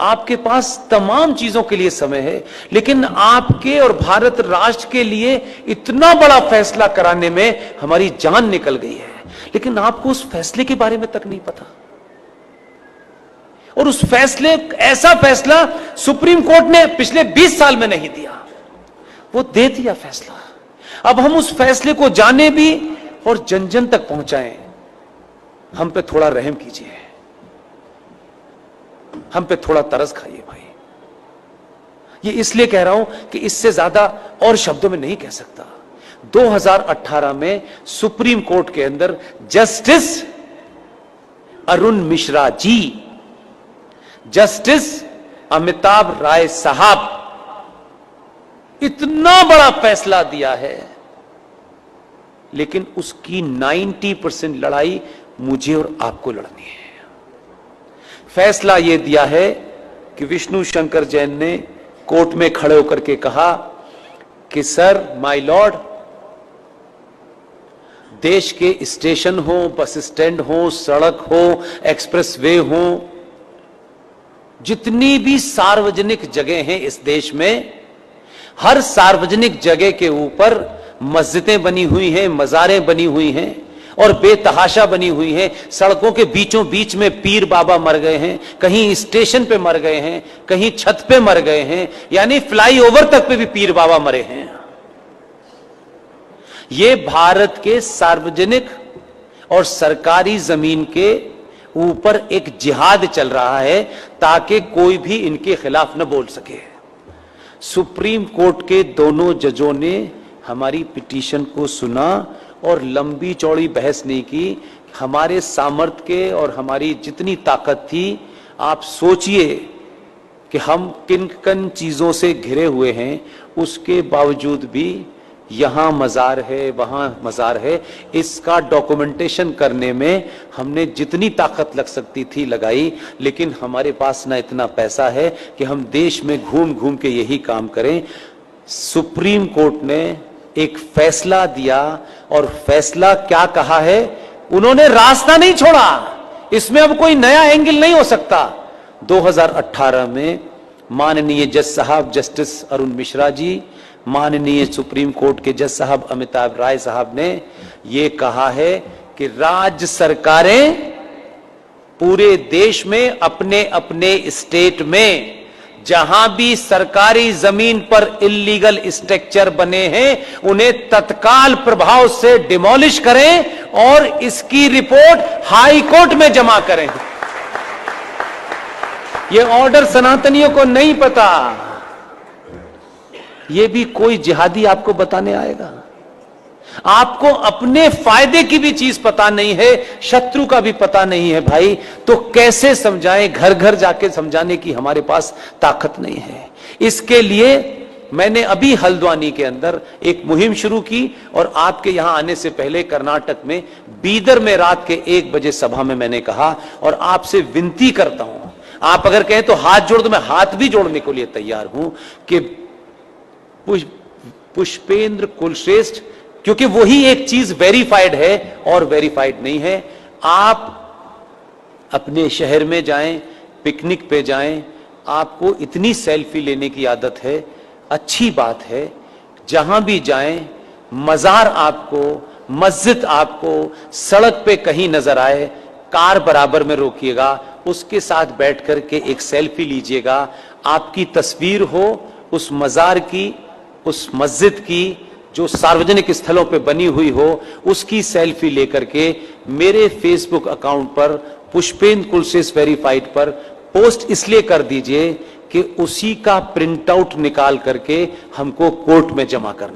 आपके पास तमाम चीजों के लिए समय है, लेकिन आपके और भारत राष्ट्र के लिए इतना बड़ा फैसला कराने में हमारी जान निकल गई है, लेकिन आपको उस फैसले के बारे में तक नहीं पता। और उस फैसले, ऐसा फैसला सुप्रीम कोर्ट ने पिछले 20 साल में नहीं दिया, वो दे दिया फैसला। अब हम उस फैसले को जाने भी और जन जन तक पहुंचाएं। हम पे थोड़ा रहम कीजिए, हम पे थोड़ा तरस खाइए भाई। ये इसलिए कह रहा हूं कि इससे ज्यादा और शब्दों में नहीं कह सकता। 2018 में सुप्रीम कोर्ट के अंदर जस्टिस अरुण मिश्रा जी, जस्टिस अमिताभ राय साहब इतना बड़ा फैसला दिया है, लेकिन उसकी 90% लड़ाई मुझे और आपको लड़नी है। फैसला यह दिया है कि विष्णु शंकर जैन ने कोर्ट में खड़े होकर के कहा कि सर, माय लॉर्ड, देश के स्टेशन हो, बस स्टैंड हो, सड़क हो, एक्सप्रेसवे हो, जितनी भी सार्वजनिक जगह हैं इस देश में, हर सार्वजनिक जगह के ऊपर मस्जिदें बनी हुई हैं, मज़ारें बनी हुई हैं और बेतहाशा बनी हुई हैं। सड़कों के बीचों बीच में पीर बाबा मर गए हैं, कहीं स्टेशन पे मर गए हैं, कहीं छत पे मर गए हैं, यानी फ्लाईओवर तक पे भी पीर बाबा मरे हैं। ये भारत के सार्वजनिक और सरकारी जमीन के ऊपर एक जिहाद चल रहा है ताकि कोई भी इनके खिलाफ न बोल सके। सुप्रीम कोर्ट के दोनों जजों ने हमारी पिटीशन को सुना और लंबी चौड़ी बहस नहीं की। हमारे सामर्थ्य के और हमारी जितनी ताकत थी, आप सोचिए कि हम किन किन चीजों से घिरे हुए हैं, उसके बावजूद भी यहां मजार है, वहां मजार है, इसका डॉक्यूमेंटेशन करने में हमने जितनी ताकत लग सकती थी लगाई, लेकिन हमारे पास ना इतना पैसा है कि हम देश में घूम घूम के यही काम करें। सुप्रीम कोर्ट ने एक फैसला दिया और फैसला क्या कहा है, उन्होंने रास्ता नहीं छोड़ा, इसमें अब कोई नया एंगल नहीं हो सकता। 2018 में माननीय जज साहब जस्टिस अरुण मिश्रा जी, माननीय सुप्रीम कोर्ट के जज साहब अमिताभ राय साहब ने यह कहा है कि राज्य सरकारें पूरे देश में अपने अपने स्टेट में जहां भी सरकारी जमीन पर इल्लीगल स्ट्रक्चर बने हैं, उन्हें तत्काल प्रभाव से डिमोलिश करें और इसकी रिपोर्ट हाई कोर्ट में जमा करें। यह ऑर्डर सनातनियों को नहीं पता, यह भी कोई जिहादी आपको बताने आएगा। आपको अपने फायदे की भी चीज पता नहीं है, शत्रु का भी पता नहीं है भाई, तो कैसे समझाएं? घर घर जाके समझाने की हमारे पास ताकत नहीं है। इसके लिए मैंने अभी हल्द्वानी के अंदर एक मुहिम शुरू की और आपके यहां आने से पहले कर्नाटक में बीदर में रात के 1 बजे सभा में मैंने कहा, और आपसे विनती करता हूं, आप अगर कहें तो हाथ जोड़ दो, मैं हाथ भी जोड़ने के लिए तैयार हूं कि पुष्पेंद्र कुलश्रेष्ठ, क्योंकि वही एक चीज वेरीफाइड है और वेरीफाइड नहीं है। आप अपने शहर में जाएं, पिकनिक पे जाएं, आपको इतनी सेल्फी लेने की आदत है, अच्छी बात है। जहां भी जाएं, मजार आपको, मस्जिद आपको सड़क पे कहीं नजर आए, कार बराबर में रोकिएगा, उसके साथ बैठ करके एक सेल्फी लीजिएगा। आपकी तस्वीर हो उस मजार की, उस मस्जिद की जो सार्वजनिक स्थलों पे बनी हुई हो, उसकी सेल्फी लेकर के मेरे फेसबुक अकाउंट पर पुष्पेंद्र कुलश्रेष्ठ वेरीफाइड पर पोस्ट इसलिए कर दीजिए कि उसी का प्रिंट आउट निकाल करके हमको कोर्ट में जमा करना।